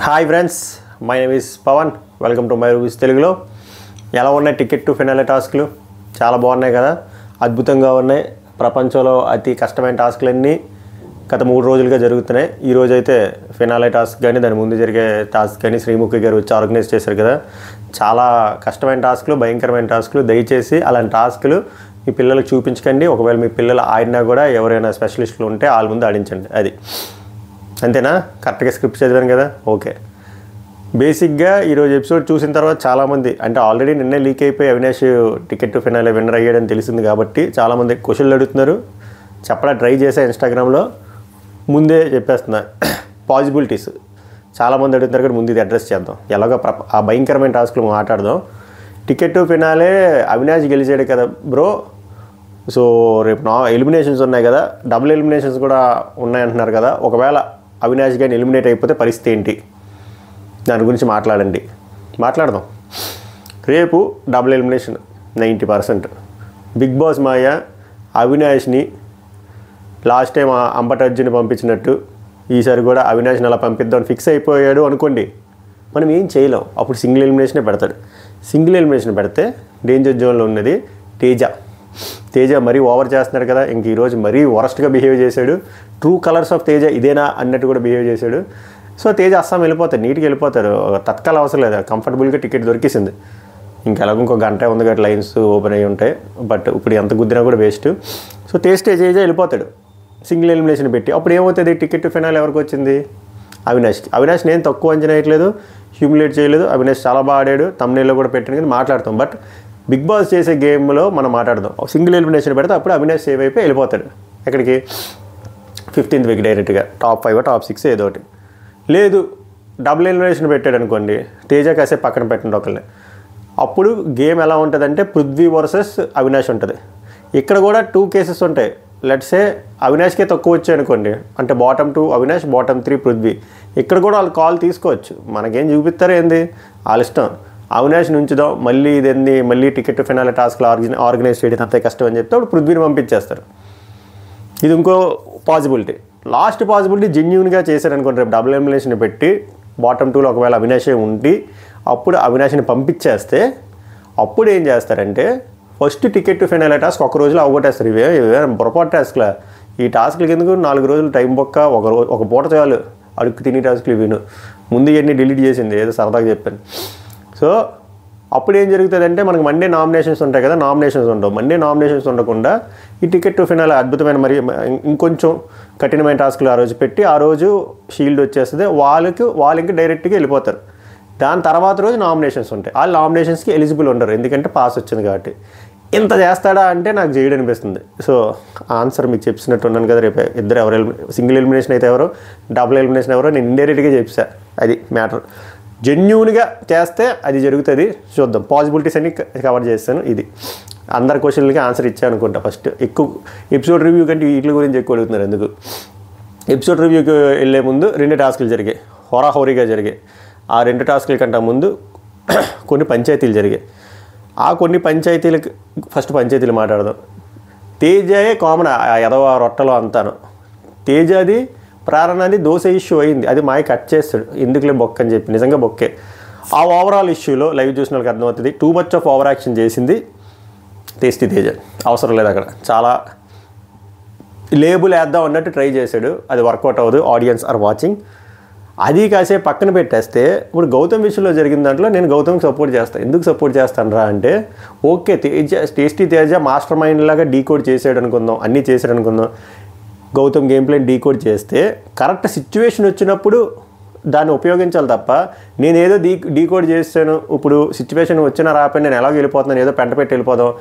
Hi friends, my name is Pavan. Welcome to my reviews తెలుగులో. ఎలా ఉన్నాయి టికెట్ టు ఫినాలే టాస్క్లు? చాలా బాగున్నాయి కదా, అద్భుతంగా ఉన్నాయి. ప్రపంచంలో అతి కష్టమైన టాస్క్లన్నీ గత 3 రోజులుగా జరుగుతున్నాయి. ఈరోజు అయితే ఫినాలే టాస్క్ కానీ దాని ముందు జరిగే టాస్క్ కానీ శ్రీముఖి గారు వచ్చి ఆర్గనైజ్ చేశారు కదా. చాలా కష్టమైన టాస్క్లు, భయంకరమైన టాస్క్లు. దయచేసి అలాంటి టాస్క్లు మీ పిల్లలకు చూపించకండి. ఒకవేళ మీ పిల్లలు ఆడినా కూడా ఎవరైనా స్పెషలిస్టులు ఉంటే వాళ్ళ ముందు ఆడించండి. అది అంతేనా? కరెక్ట్గా స్క్రిప్ట్ చదివాను కదా, ఓకే. బేసిక్గా ఈరోజు ఎపిసోడ్ చూసిన తర్వాత చాలామంది, అంటే ఆల్రెడీ నిన్నే లీక్ అయిపోయి Avinash ticket to finale winner అయ్యాడని తెలిసింది కాబట్టి చాలామంది క్వశ్చన్లు అడుగుతున్నారు. చెప్పడా ట్రై చేసా ఇన్స్టాగ్రామ్లో, ముందే చెప్పేస్తున్నా పాసిబిలిటీస్. చాలామంది అడుగుతున్నారు కానీ ముందు ఇది అడ్రస్ చేద్దాం. ఎలాగో ఆ భయంకరమైన టాస్క్లు మాట్లాడదాం. టికెట్ టు ఫినాలే అవినాష్ గెలిచాడు కదా బ్రో. సో రేపు ఎలిమినేషన్స్ ఉన్నాయి కదా, డబుల్ ఎలిమినేషన్స్ కూడా ఉన్నాయంటున్నారు కదా. ఒకవేళ అవినాష్ కానీ ఎలిమినేట్ అయిపోతే పరిస్థితి ఏంటి, దాని గురించి మాట్లాడదాం. రేపు డబుల్ ఎలిమినేషన్ 90%. బిగ్ బాస్ మాయ అవినాష్ని లాస్ట్ టైం అంబటి అర్జున్ని పంపించినట్టు ఈసారి కూడా అవినాష్ని అలా పంపిద్దామని ఫిక్స్ అయిపోయాడు అనుకోండి. మనం ఏం చేయలేం. అప్పుడు సింగిల్ ఎలిమినేషనే పెడతాడు. సింగిల్ ఎలిమినేషన్ పెడితే డేంజర్ జోన్లో ఉన్నది తేజ మరీ ఓవర్ చేస్తున్నాడు కదా. ఇంక ఈరోజు మరీ వరస్ట్గా బిహేవ్ చేశాడు. ట్రూ కలర్స్ ఆఫ్ తేజ ఇదేనా అన్నట్టు కూడా బిహేవ్ చేశాడు. సో తేజ అస్సాం వెళ్ళిపోతారు, నీట్గా వెళ్ళిపోతారు. తత్కాల అవసరం లేదు, కంఫర్టబుల్గా టికెట్ దొరికేసింది. ఇంకెలాగో ఇంకో గంట ఉంది కాబట్టి లైన్స్ ఓపెన్ అయ్యి ఉంటాయి. బట్ ఇప్పుడు ఎంత గుద్దినా కూడా వేస్ట్. సో తేజ వెళ్ళిపోతాడు సింగిల్ ఎలిమినేషన్ పెట్టి. అప్పుడు ఏమవుతుంది? టికెట్ టు ఫినాల్ ఎవరికి వచ్చింది? అవినాష్ నేను తక్కువ అంచనా వేయట్లేదు, హ్యూమిలేట్ చేయలేదు. అవినాష్ చాలా బాగా ఆడాడు, తమ్నేల్లో కూడా పెట్టాను కానీ మాట్లాడతాం. బట్ బిగ్ బాస్ చేసే గేమ్లో మనం మాట్లాడదాం. సింగిల్ ఎలిమినేషన్ పెడితే అప్పుడు అవినాష్ సేవ్ అయిపోయి వెళ్ళిపోతాడు. ఎక్కడికి? 15th వీక్ డైరెక్ట్గా టాప్ 5 టాప్ 6 ఏదో ఒకటి. లేదు డబుల్ ఎలిమినేషన్ పెట్టాడు అనుకోండి, తేజ కాసేపు పక్కన పెట్టండి ఒకరిని. అప్పుడు గేమ్ ఎలా ఉంటుందంటే పృథ్వీ వర్సెస్ అవినాష్ ఉంటుంది. ఇక్కడ కూడా 2 కేసెస్ ఉంటాయి. లెట్సే అవినాష్కే తక్కువ వచ్చాయి అనుకోండి, అంటే బాటమ్ 2 అవినాష్, బాటమ్ 3 పృథ్వీ. ఇక్కడ కూడా వాళ్ళు కాల్ తీసుకోవచ్చు. మనకేం చూపిస్తారో ఏంది, వాళ్ళ ఇష్టం. అవినాష్ని ఉంచుదాం, మళ్ళీ టికెట్ టు ఫినాలే టాస్క్లో ఆర్గనైజ్ చేయడం అంతే కష్టం అని చెప్తే అప్పుడు పృథ్వీని పంపించేస్తారు. ఇది ఇంకో పాసిబిలిటీ. లాస్ట్ పాసిబిలిటీ జెన్యూన్గా చేశారనుకోండి, రేపు డబుల్ ఎలిమినేషన్ పెట్టి బాటమ్ 2లో ఒకవేళ అవినాషే ఉండి అప్పుడు అవినాష్ని పంపించేస్తే అప్పుడు ఏం చేస్తారంటే first ticket to finale task ఒక రోజులో అవగొట్టేస్తారు. ఇవే పొరపాటు టాస్క్లా. ఈ టాస్క్లకి ఎందుకు 4 రోజులు టైం బొక్క, ఒక పూట చాలు అడుక్కు తిని టాస్క్లు విను. ముందు ఇవన్నీ డిలీట్ చేసింది, ఏదో సరదాగా చెప్పాను. సో అప్పుడు ఏం జరుగుతుందంటే మనకు మండే నామినేషన్స్ ఉంటాయి కదా, నామినేషన్స్ ఉండవు. మండే నామినేషన్స్ ఉండకుండా ఈ టికెట్ టు ఫినాలే అద్భుతమైన మరి ఇంకొంచెం కఠినమైన టాస్క్లు ఆ రోజు పెట్టి ఆ రోజు షీల్డ్ వచ్చేస్తుంది. వాళ్ళు ఇంకా డైరెక్ట్గా వెళ్ళిపోతారు. దాని తర్వాత రోజు నామినేషన్స్ ఉంటాయి. వాళ్ళు నామినేషన్స్కి ఎలిజిబుల్ ఉండరు, ఎందుకంటే పాస్ వచ్చింది కాబట్టి. ఇంత చేస్తాడా అంటే నాకు చేయడం అనిపిస్తుంది. సో ఆన్సర్ మీకు చెప్పినట్టు ఉన్నాను కదా. రేపు ఇద్దరు ఎవరు సింగిల్ ఎలిమినేషన్ అయితే ఎవరో, డబుల్ ఎలిమినేషన్ ఎవరో నేను ఇండైరెక్ట్గా చెప్పా. అది మ్యాటర్. జెన్యూన్గా చేస్తే అది జరుగుతుంది. చూద్దాం. పాసిబిలిటీస్ అన్ని కవర్ చేస్తాను. ఇది అందరి క్వశ్చన్లకి ఆన్సర్ ఇచ్చాను అనుకుంటా. ఫస్ట్ ఎక్కువ ఎపిసోడ్ రివ్యూ కంటే వీటి గురించి ఎక్కువ అడుగుతున్నారు. ఎందుకు? ఎపిసోడ్ రివ్యూకి వెళ్ళే ముందు 2 టాస్కులు జరిగాయి, హోరాహోరీగా జరిగాయి. ఆ 2 టాస్కుల కంటే ముందు కొన్ని పంచాయతీలు జరిగాయి. ఆ కొన్ని పంచాయతీలకి ఫస్ట్ పంచాయతీలు మాట్లాడదాం. తేజయే కామన్ ఎదవ రొట్టలో అంతాను. తేజది ప్రారంభాన్ని దోశ ఇష్యూ అయింది, అది మాయ కట్ చేస్తాడు. ఎందుకులే బొక్క అని చెప్పి, నిజంగా బొక్కే. ఆ ఓవరాల్ ఇష్యూలో లైవ్ చూసిన వాళ్ళకి అర్థమవుతుంది. Too much of over action చేసింది టేస్టీ తేజ. అవసరం లేదు అక్కడ. చాలా లేబుల్ వేద్దాం అన్నట్టు ట్రై చేశాడు, అది వర్కౌట్ అవ్వదు. Audience are watching. అది కాసేపు పక్కన పెట్టేస్తే ఇప్పుడు గౌతమ్ విషయంలో జరిగిన దాంట్లో నేను గౌతమ్కి సపోర్ట్ చేస్తాను. ఎందుకు సపోర్ట్ చేస్తాను రా అంటే, okay tasty Teja master mind లాగా డీకోడ్ చేసాడు అనుకుందాం, అన్నీ చేశాడు అనుకుందాం. గౌతమ్ గేమ్ ప్లేని డీకోడ్ చేస్తే కరెక్ట్ సిచ్యువేషన్ వచ్చినప్పుడు దాన్ని ఉపయోగించాలి తప్ప నేనేదో డీకోడ్ చేస్తాను, ఇప్పుడు సిచ్యువేషన్ వచ్చినా రాకపోయినా నేను ఎలాగో వెళ్ళిపోతున్నాను, ఏదో పెంట పెట్టి వెళ్ళిపోదాం,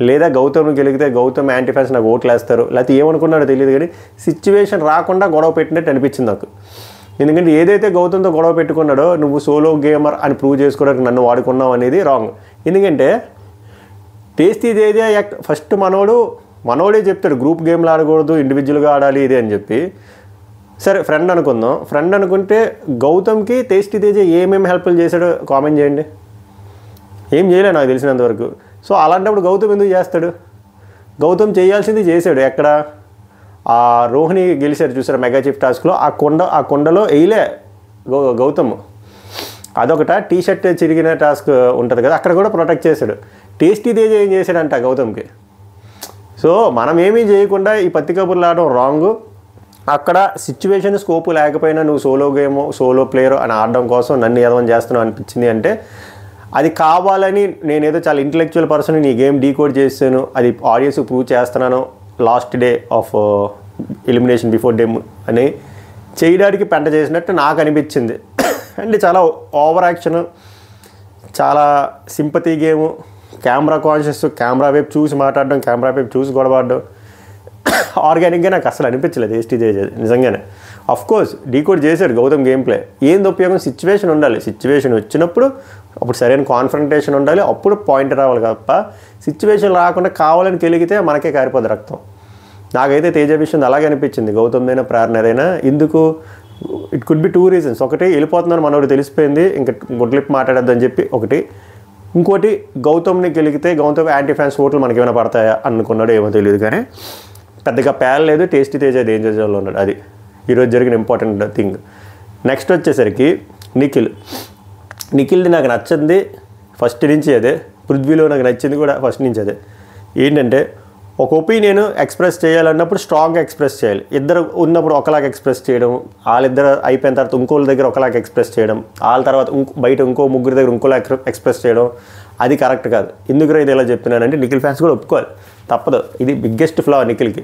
లేదా గౌతమ్ గెలిగితే గౌతమ్ యాంటీ ఫ్యాన్స్ నాకు ఓట్లు వేస్తారు, లేకపోతే ఏమనుకున్నాడో తెలియదు. కానీ సిచ్యువేషన్ రాకుండా గొడవ పెట్టినట్టు అనిపించింది నాకు. ఎందుకంటే ఏదైతే గౌతమ్తో గొడవ పెట్టుకున్నాడో, నువ్వు సోలో గేమర్ అని ప్రూవ్ చేసుకోవడానికి నన్ను వాడుకున్నావు అనేది రాంగ్. ఎందుకంటే టేస్టీ తేజ ఫస్ట్ మనోడే చెప్తాడు గ్రూప్ గేమ్లు ఆడకూడదు, ఇండివిజువల్గా ఆడాలి ఇది అని చెప్పి. సరే ఫ్రెండ్ అనుకుందాం. ఫ్రెండ్ అనుకుంటే గౌతమ్కి టేస్టీ తేజ ఏమేమి హెల్ప్లు చేశాడో కామెంట్ చేయండి. ఏం చేయలే నాకు తెలిసినంతవరకు. సో అలాంటప్పుడు గౌతమ్ ఎందుకు చేస్తాడు? గౌతమ్ చేయాల్సింది చేశాడు. ఎక్కడ ఆ రోహిణి గెలిచారు చూసారు మెగా చీఫ్ టాస్క్లో, ఆ కొండలో వేయలే గౌతమ్. అదొకట. టీ షర్ట్ చిరిగిన టాస్క్ ఉంటుంది కదా, అక్కడ కూడా ప్రొటెక్ట్ చేశాడు. టేస్టీ తేజ ఏం చేశాడంట గౌతమ్కి. సో మనం ఏమీ చేయకుండా ఈ పత్తి కబుర్లు ఆడడం రాంగ్. అక్కడ సిచ్యువేషన్ స్కోపు లేకపోయినా నువ్వు సోలో గేమ్ సోలో ప్లేయర్ అని ఆడడం కోసం నన్ను ఏదైనా చేస్తున్నావు అనిపించింది అంటే అది కావాలని నేనేదో చాలా ఇంటలెక్చువల్ పర్సన్ నీ గేమ్ డీకోడ్ చేస్తాను, అది ఆడియన్స్ ప్రూవ్ చేస్తున్నాను last day of elimination before day అని చేయడానికి పెంట చేసినట్టు నాకు అనిపించింది. అండ్ చాలా ఓవర్ యాక్షన్, చాలా sympathy game, camera conscious, camera వైపు చూసి మాట్లాడడం, కెమెరా వైపు చూసి గొడవడడం ఆర్గానిక్గా నాకు అసలు అనిపించలేదు టేస్టీ తేజ నిజంగానే. అఫ్కోర్స్ డీకోడ్ చేశాడు గౌతమ్ గేమ్ ప్లే. ఏంది ఉపయోగం? సిచ్యువేషన్ ఉండాలి. సిచ్యువేషన్ వచ్చినప్పుడు అప్పుడు సరైన కాన్ఫరంటేషన్ ఉండాలి, అప్పుడు పాయింట్ రావాలి తప్ప సిచ్యువేషన్ రాకుండా కావాలని కెలిగితే మనకే కారిపోదు రక్తం. నాకైతే తేజ విషయం అలాగే అనిపించింది. గౌతమ్దైనా ప్రేరణ ఏదైనా ఎందుకు ఇట్ కుడ్ బి 2 రీజన్స్. ఒకటి వెళ్ళిపోతున్నాను మనోడు తెలిసిపోయింది ఇంకా గుడ్లిప్ మాట్లాడద్దని చెప్పి ఒకటి, ఇంకోటి గౌతమ్ని గెలిగితే గౌతమ్ యాంటీ ఫ్యాన్స్ ఓట్లు మనకి ఏమైనా పడతాయా అనుకున్నాడు, ఏమో తెలియదు. కానీ పెద్దగా పేలలేదు. టేస్టీ తేజ డేంజర్ జోన్లో ఉన్నాడు. అది ఈరోజు జరిగిన ఇంపార్టెంట్ థింగ్. నెక్స్ట్ వచ్చేసరికి నిఖిల్ది నాకు నచ్చింది ఫస్ట్ నుంచి అదే, పృథ్వీలో నాకు నచ్చింది కూడా ఫస్ట్ నుంచి అదే. ఏంటంటే ఒక ఒపీనియన్ ఎక్స్ప్రెస్ చేయాలన్నప్పుడు స్ట్రాంగ్గా ఎక్స్ప్రెస్ చేయాలి. ఇద్దరు ఉన్నప్పుడు ఒకలాగా ఎక్స్ప్రెస్ చేయడం, వాళ్ళిద్దరు అయిపోయిన తర్వాత ఇంకోళ్ళ దగ్గర ఒకలాగా ఎక్స్ప్రెస్ చేయడం, వాళ్ళ తర్వాత బయట ఇంకో ముగ్గురు దగ్గర ఇంకోలా ఎక్స్ప్రెస్ చేయడం, అది కరెక్ట్ కాదు. ఎందుకు ఇది ఇలా చెప్తున్నానంటే నిఖిల్ ఫ్యాన్స్ కూడా ఒప్పుకోవాలి, తప్పదు. ఇది బిగ్గెస్ట్ ఫ్లా నిఖిల్కి.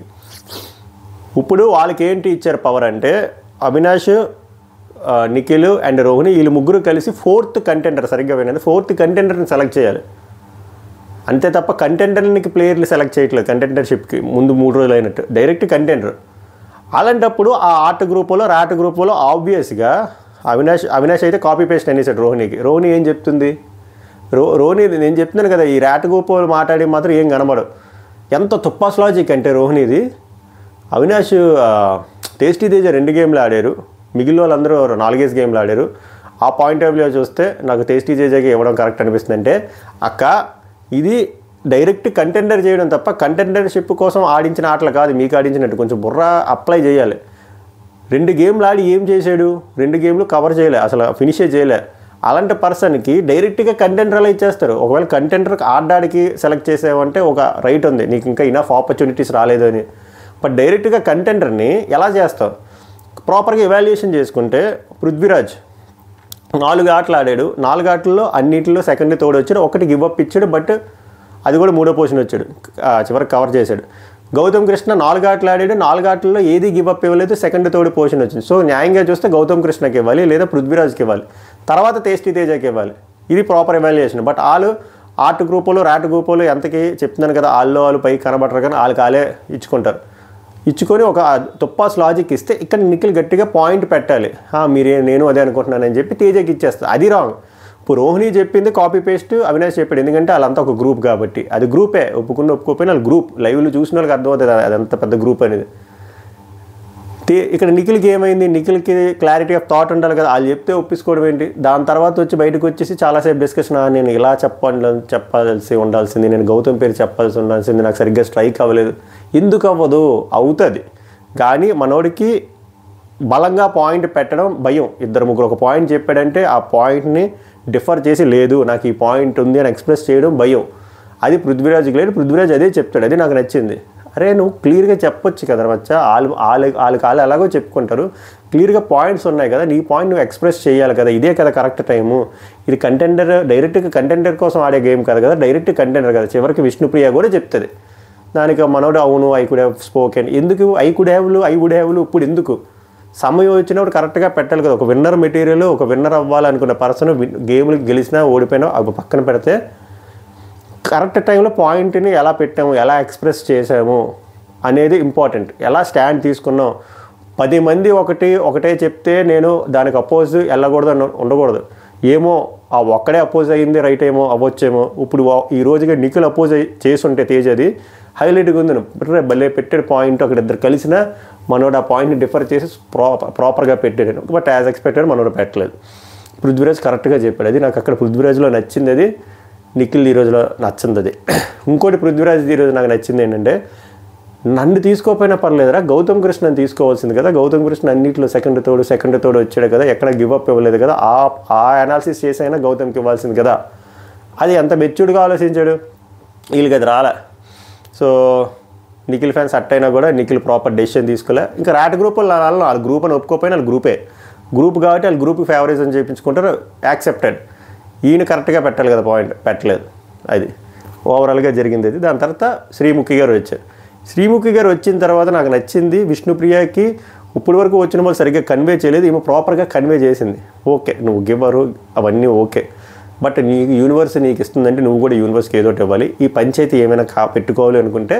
ఇప్పుడు వాళ్ళకి ఏంటి ఇచ్చారు పవర్ అంటే అవినాష్, నిఖిల్ అండ్ రోహిణి వీళ్ళు ముగ్గురు కలిసి 4th కంటెండర్, సరిగ్గా వినండి, 4th కంటెండర్ని సెలెక్ట్ చేయాలి. అంతే తప్ప కంటెండర్కి ప్లేయర్లు సెలెక్ట్ చేయట్లేదు. కంటెండర్షిప్కి ముందు 3 రోజులు అయినట్టు డైరెక్ట్ కంటెండర్. అలాంటప్పుడు ఆ ఆర్ట్ గ్రూపులో ర్యాట్ గ్రూపులో ఆబ్వియస్గా అవినాష్ అయితే కాపీ పేస్ట్ అనేసాడు రోహిణికి. రోహిణి ఏం చెప్తుంది? రోహిణి నేను చెప్తున్నాను కదా, ఈ ర్యాట్ గ్రూపులు మాట్లాడి మాత్రం ఏం కనబడవు. ఎంత తుప్పాస్ లాజిక్ అంటే రోహిణిది. అవినాష్ టేస్టీ తేజ 2 గేమ్లు ఆడారు, మిగిలిన వాళ్ళందరూ 4 గేమ్లు ఆడారు. ఆ పాయింట్ ఆఫ్ వ్యూ చూస్తే నాకు టేస్టీ తేజకి ఇవ్వడం కరెక్ట్ అనిపిస్తుంది. అంటే అక్క ఇది డైరెక్ట్ కంటెండర్ చేయడం తప్ప కంటెండర్షిప్ కోసం ఆడించిన ఆటలు కాదు, మీకు ఆడించినట్టు కొంచెం బుర్ర అప్లై చేయాలి. 2 గేమ్లు ఆడి ఏం చేశాడు? 2 గేమ్లు కవర్ చేయలే, అసలు ఫినిషే చేయలే. అలాంటి పర్సన్కి డైరెక్ట్గా కంటెండర్ అలా ఇచ్చేస్తారు. ఒకవేళ కంటెండర్కి ఆడడానికి సెలెక్ట్ చేసావంటే ఒక రైట్ ఉంది, నీకు ఇంకా ఇనఫ్ ఆపర్చునిటీస్ రాలేదు అని. బట్ డైరెక్ట్గా కంటెండర్ని ఎలా చేస్తావు? ప్రాపర్గా ఎవాల్యుయేషన్ చేసుకుంటే పృథ్వీరాజ్ 4 ఆటలు ఆడాడు, 4 ఆటల్లో అన్నింటిలో సెకండ్ తోడు వచ్చాడు, ఒకటి గివప్ ఇచ్చాడు, బట్ అది కూడా 3వ పొజిషన్ వచ్చాడు, చివరికి కవర్ చేశాడు. గౌతమ్ కృష్ణ 4 ఆటలు ఆడాడు, 4 ఆటల్లో ఏది గివప్ ఇవ్వలేదు, సెకండ్ తోడు పొజిషన్ వచ్చింది. సో న్యాయంగా చూస్తే గౌతమ్ కృష్ణకి ఇవ్వాలి, లేదా పృథ్వీరాజ్కి ఇవ్వాలి, తర్వాత టేస్టీ తేజకి ఇవ్వాలి. ఇది ప్రాపర్ ఎవాల్యుయేషన్. బట్ వాళ్ళు ఆర్ట్ గ్రూపులు ర్యాట్ గ్రూపులు ఎంతకి చెప్తున్నాను కదా, వాళ్ళు పైకి కనబడరు కానీ వాళ్ళే ఇచ్చుకుంటారు. ఇచ్చుకొని ఒక తుప్పాస్ లాజిక్ ఇస్తే ఇక్కడ నిఖిల్ గట్టిగా పాయింట్ పెట్టాలి, నేను అదే అనుకుంటున్నానని చెప్పి తేజకి ఇచ్చేస్తారు. అది రాంగ్. ఇప్పుడు రోహిణి చెప్పింది కాపీ పేస్ట్ అవినాష్ చెప్పాడు, ఎందుకంటే వాళ్ళంతా ఒక గ్రూప్ కాబట్టి. అది గ్రూపే, ఒప్పుకోపోయినా వాళ్ళు గ్రూప్. లైవ్లో చూసిన వాళ్ళకి అర్థమవుతుంది అదంత పెద్ద గ్రూప్ అనేది. ఇక్కడ నిఖిల్కి ఏమైంది? నిఖిల్కి క్లారిటీ ఆఫ్ థాట్ ఉండాలి కదా, వాళ్ళు చెప్తే ఒప్పించుకోవడం ఏంటి? దాని తర్వాత వచ్చి బయటకు వచ్చేసి చాలాసేపు డిస్కషన్, నేను ఇలా చెప్పాల్సి ఉండాల్సింది, నేను గౌతమ్ పేరు చెప్పాల్సి ఉండాల్సింది, నాకు సరిగ్గా స్ట్రైక్ అవ్వలేదు. ఎందుకు అవ్వదు? అవుతుంది. కానీ మనోడికి బలంగా పాయింట్ పెట్టడం భయం. 2-3 ఒక పాయింట్ చెప్పాడంటే ఆ పాయింట్ని డిఫర్ చేసి లేదు నాకు ఈ పాయింట్ ఉంది అని ఎక్స్ప్రెస్ చేయడం భయం. అది పృథ్వీరాజ్కి లేదు. పృథ్వీరాజ్ అదే చెప్తాడు, అది నాకు నచ్చింది. అరే నువ్వు క్లియర్గా చెప్పొచ్చు కదా మచ్చా, వాళ్ళు ఎలాగో చెప్పుకుంటారు, క్లియర్గా పాయింట్స్ ఉన్నాయి కదా, నీ పాయింట్ నువ్వు ఎక్స్ప్రెస్ చేయాలి కదా, ఇదే కదా కరెక్ట్ టైము. ఇది కంటెండర్, డైరెక్ట్గా కంటెండర్ కోసం ఆడే గేమ్ కాదు కదా, డైరెక్ట్ కంటెండర్ కదా. చివరికి విష్ణుప్రియ కూడా చెప్తుంది దానికి, మనోడు అవును ఐ కుడ్ హ్యావ్ స్పోకెన్. ఎందుకు ఐ వుడ్ హ్యావ్లు ఇప్పుడు ఎందుకు? సమయం వచ్చినప్పుడు కరెక్ట్గా పెట్టాలి కదా. ఒక విన్నర్ మెటీరియల్, ఒక విన్నర్ అవ్వాలనుకున్న పర్సన్ గేమ్లు గెలిచినా ఓడిపోయినా అవి పక్కన పెడితే కరెక్ట్ టైంలో పాయింట్ని ఎలా పెట్టాము, ఎలా ఎక్స్ప్రెస్ చేసాము అనేది ఇంపార్టెంట్. ఎలా స్టాండ్ తీసుకున్నాం. 10 మంది ఒకటే చెప్తే నేను దానికి అపోజ్ వెళ్ళకూడదు ఉండకూడదు. ఏమో ఆ ఒక్కడే అపోజ్ అయ్యింది రైట్ ఏమో అవ్వచ్చేమో. ఇప్పుడు ఈ రోజుగా నిఖిల్ అపోజ్ చేసుంటే తేజది హైలైట్గా ఉంది. భలే పెట్టాడు పాయింట్. అక్కడ ఇద్దరు కలిసిన మనోడు ఆ పాయింట్ని డిఫర్ చేసి ప్రాపర్గా పెట్టాడు. బట్ యాజ్ ఎక్స్పెక్టెడ్ మనోడు పెట్టలేదు. పృథ్వీరాజ్ కరెక్ట్గా చెప్పాడు. అది నాకు అక్కడ పృథ్వీరాజ్లో నచ్చింది. అది నిఖిల్ ఈ రోజులో నచ్చింది. అది ఇంకోటి పృథ్వీరాజ్ ఈరోజు నాకు నచ్చింది ఏంటంటే నన్ను తీసుకోకపోయినా పర్లేదురా, గౌతమ్ కృష్ణని తీసుకోవాల్సింది కదా, గౌతమ్ కృష్ణ అన్నింటిలో సెకండ్ థర్డ్ వచ్చాడు కదా, ఎక్కడ గివ్ అప్ ఇవ్వలేదు కదా, ఆ అనాలిసిస్ చేసి అయినా గౌతమ్కి ఇవ్వాల్సింది కదా. అది ఎంత మెచ్యూర్డ్గా ఆలోచించాడు. వీళ్ళకి అది రాలే. సో నిఖిల్ ఫ్యాన్స్ అట్టయినా కూడా నిఖిల్ ప్రాపర్ డెసిషన్ తీసుకోలే. ఇంకా ర్యాట్ గ్రూప్ వాళ్ళ గ్రూప్ అని ఒప్పుకోపోయినా వాళ్ళ గ్రూప్ కాబట్టి వాళ్ళు గ్రూప్కి ఫేవరేజ్ అని చేయించుకుంటారు, యాక్సెప్టెడ్. ఈయన కరెక్ట్గా పెట్టాలి కదా, పాయింట్ పెట్టలేదు. అది ఓవరాల్గా జరిగింది. అది దాని తర్వాత శ్రీముఖి గారు వచ్చారు. శ్రీముఖి గారు వచ్చిన తర్వాత నాకు నచ్చింది, విష్ణుప్రియకి ఇప్పుడు వరకు వచ్చిన వాళ్ళు సరిగ్గా కన్వే చేయలేదు, ఈమె ప్రాపర్గా కన్వే చేసింది. ఓకే, నువ్వు గివ్వరు అవన్నీ ఓకే, బట్ నీకు యూనివర్స్ నీకు ఇస్తుందంటే నువ్వు కూడా యూనివర్స్కి ఏదో ఒకటి ఇవ్వాలి. ఈ పంచాయతీ ఏమైనా పెట్టుకోవాలి అనుకుంటే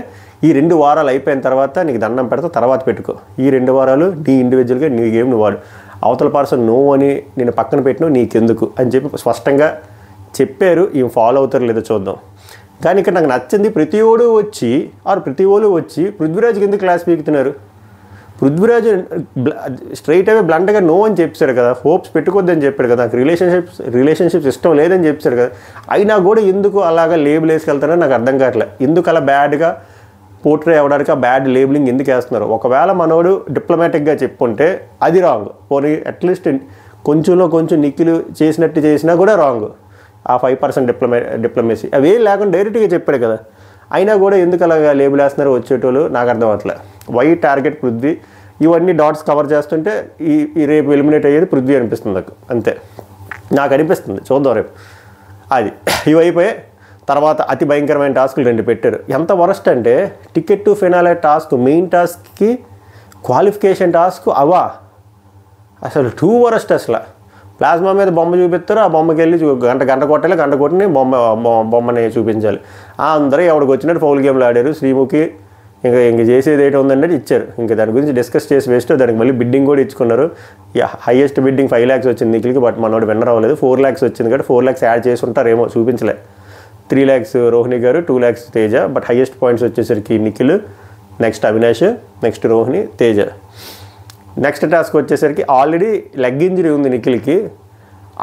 ఈ 2 వారాలు అయిపోయిన తర్వాత నీకు దండం పెడతా, తర్వాత పెట్టుకో. ఈ 2 వారాలు నీ ఇండివిజువల్గా నీ గేమ్ నువ్వు వాడు. అవతల పర్సన్ నో అని నేను పక్కన పెట్టినా నీకెందుకు అని చెప్పి స్పష్టంగా చెప్పారు. ఈమె ఫాలో అవుతారు లేదో చూద్దాం. కానీ ఇక్కడ నాకు నచ్చింది, ప్రతి ఓడు వచ్చి పృథ్వీరాజ్కి ఎందుకు క్లాస్ పీకుతున్నారు. పృథ్వీరాజ్ స్ట్రైట్ అవే బ్లంట్గా నో అని చెప్పాడు కదా, హోప్స్ పెట్టుకోవద్దని చెప్పాడు కదా, నాకు రిలేషన్షిప్స్ ఇష్టం లేదని చెప్పాడు కదా, అయినా కూడా ఎందుకు అలాగా లేబుల్ వేసుకెళ్తారని నాకు అర్థం కావట్లేదు. ఎందుకు అలా బ్యాడ్గా పోర్ట్రే అవ్వడానికి ఆ బ్యాడ్ లేబులింగ్ ఎందుకు వేస్తున్నారు. ఒకవేళ మనోడు డిప్లొమాటిక్గా చెప్పుంటే అది రాంగ్, పోనీ అట్లీస్ట్ కొంచెంలో కొంచెం నిఖిల్ చేసినట్టు చేసినా కూడా రాంగ్. ఆ 5% డిప్లొమసీ అవి లేకుండా డైరెక్ట్గా చెప్పాడు కదా, అయినా కూడా ఎందుకు అలాగా లేబుల్ వేస్తున్నారు వచ్చేటోళ్ళు నాకు అర్థం అవ్వట్లేదు. వై టార్గెట్ పృథ్వీ, ఇవన్నీ డాట్స్ కవర్ చేస్తుంటే ఈ రేపు ఎలిమినేట్ అయ్యేది పృథ్వీ అనిపిస్తుంది నాకు, అంతే నాకు అనిపిస్తుంది. చూద్దాం రేపు. అది ఇవి అయిపోయి తర్వాత అతి భయంకరమైన టాస్కులు 2 పెట్టారు. ఎంత వరస్ట్ అంటే ticket to finale task, main టాస్క్కి క్వాలిఫికేషన్ టాస్క్ అవా అసలు 2 వరస్ట్. అసలు ప్లాస్మా మీద బొమ్మ చూపిస్తారు, ఆ బొమ్మకి వెళ్ళి గంట కొట్టాలి, గంట కొట్టిని బొమ్మని చూపించాలి. అందరూ ఎవరికి వచ్చినట్టు ఫౌల్ గేమ్లు ఆడారు. శ్రీముఖి ఇంక చేసేది ఏంటి ఉందంటే ఇచ్చారు. ఇంకా దాని గురించి డిస్కస్ చేసి వేస్ట్. దానికి మళ్ళీ బిడ్డింగ్ కూడా ఇచ్చుకున్నారు. హైయెస్ట్ బిడ్డింగ్ 5 lakhs వచ్చింది నిఖిల్కి, బట్ మనోడు విన్నర్ అవ్వలేదు. 4 lakhs వచ్చింది కాబట్టి 4 lakhs యాడ్ చేసి ఉంటారేమో, చూపించలే. 3 lakhs Rohini garu, 2 lakhs Teja. But highest points వచ్చేసరికి Nikhil, next Avinash, next Rohini, Teja. Next task వచ్చేసరికి ఆల్రెడీ లెగ్ ఇంజరీ ఉంది నిఖిల్కి,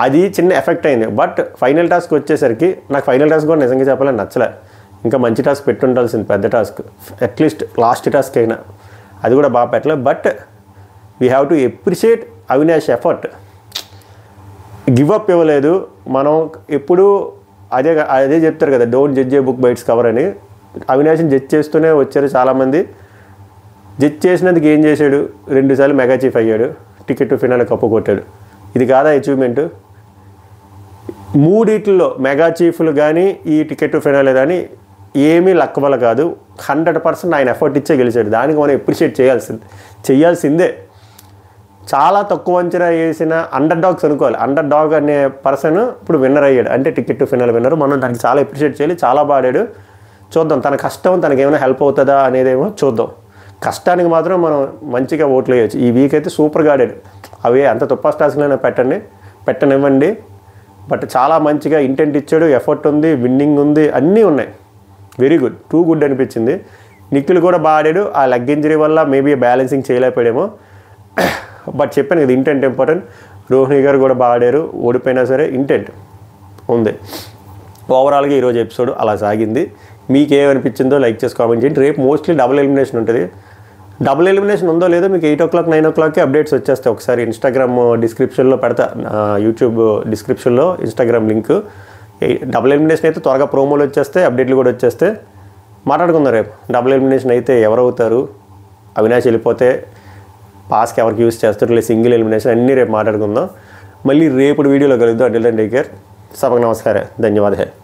అది చిన్న ఎఫెక్ట్ అయింది. బట్ ఫైనల్ టాస్క్ వచ్చేసరికి నాకు ఫైనల్ టాస్క్ కూడా నిజంగా చెప్పాలని నచ్చలే. ఇంకా మంచి టాస్క్ పెట్టుండాల్సింది, పెద్ద టాస్క్, అట్లీస్ట్ లాస్ట్ టాస్క్ అయినా. అది కూడా బాగా పెట్టలేదు. But we have to appreciate Avinash effort. Give up ఇవ్వలేదు. మనం ఎప్పుడు అదే చెప్తారు కదా, don't judge A book by its cover అని. అవినాష్ని జడ్జ్ చేస్తూనే వచ్చారు చాలామంది. జడ్జ్ చేసినందుకు ఏం చేశాడు, 2 సార్లు మెగా చీఫ్ అయ్యాడు, టికెట్ టు ఫినాలే కప్పు కొట్టాడు. ఇది కాదా అచీవ్మెంట్? 3 మెగా చీఫ్లు కానీ ఈ టికెట్ టు ఫినాలే కానీ ఏమీ లక్ వల్ల కాదు, 100% ఆయన ఎఫర్ట్ ఇచ్చే గెలిచాడు. దానికి మనం ఎప్రిషియేట్ చేయాల్సిందే. చాలా తక్కువ అంచనా వేసిన అండర్ డాగ్స్ అనుకోవాలి. అండర్ డాగ్ అనే పర్సన్ ఇప్పుడు విన్నర్ అయ్యాడు అంటే టికెట్ టు ఫినాలే విన్నర్. మనం దానికి చాలా అప్రిషియేట్ చేయాలి. చాలా బాడాడు. చూద్దాం తన కష్టం తనకి ఏమైనా హెల్ప్ అవుతుందా అనేదేమో చూద్దాం. కష్టానికి మాత్రం మనం మంచిగా ఓట్లు వేయచ్చు. ఈ వీక్ అయితే సూపర్గా ఆడాడు. అవి అంత తుప్పా టాస్క్లైనా పెట్టనివ్వండి. బట్ చాలా మంచిగా ఇంటెంట్ ఇచ్చాడు, ఎఫర్ట్ ఉంది, విన్నింగ్ ఉంది, అన్నీ ఉన్నాయి. వెరీ గుడ్, టూ గుడ్ అనిపించింది. నిఖిల్ కూడా బాగా ఆడాడు. ఆ లెగ్ ఇంజరీ వల్ల మేబీ బ్యాలెన్సింగ్ చేయలేకపోయాడేమో. బట్ చెప్పాను కదా, ఇంటెంట్ ఇంపార్టెంట్. రోహిణి గారు కూడా బాగా ఆడారు. ఓడిపోయినా సరే ఇంటెంట్ ఉంది. ఓవరాల్గా ఈరోజు ఎపిసోడ్ అలా సాగింది. మీకేమనిపించిందో లైక్ చేసి కామెంట్ చేయండి. రేపు మోస్ట్లీ డబుల్ ఎలిమినేషన్ ఉంటుంది. డబుల్ ఎలిమినేషన్ ఉందో లేదో మీకు 8 o'clock 9 o'clockకి అప్డేట్స్ వచ్చేస్తాయి. ఒకసారి ఇన్స్టాగ్రామ్ డిస్క్రిప్షన్లో పెడతా, యూట్యూబ్ డిస్క్రిప్షన్లో ఇన్స్టాగ్రామ్ లింక్. డబుల్ ఎలిమినేషన్ అయితే త్వరగా ప్రోమోలు వచ్చేస్తాయి, అప్డేట్లు కూడా వచ్చేస్తే మాట్లాడుకుందాం. రేపు డబుల్ ఎలిమినేషన్ అయితే ఎవరవుతారు, అవినాష్ వెళ్ళిపోతే పాస్కి ఎవరికి యూస్ చేస్తారు, లేదు సింగిల్ ఎలిమినేషన్, అన్నీ రేపు మాట్లాడుకుందాం. మళ్ళీ రేపు వీడియోలో కలుద్దాం. Until then take care. సభకు నమస్కారం. ధన్యవాదాలు.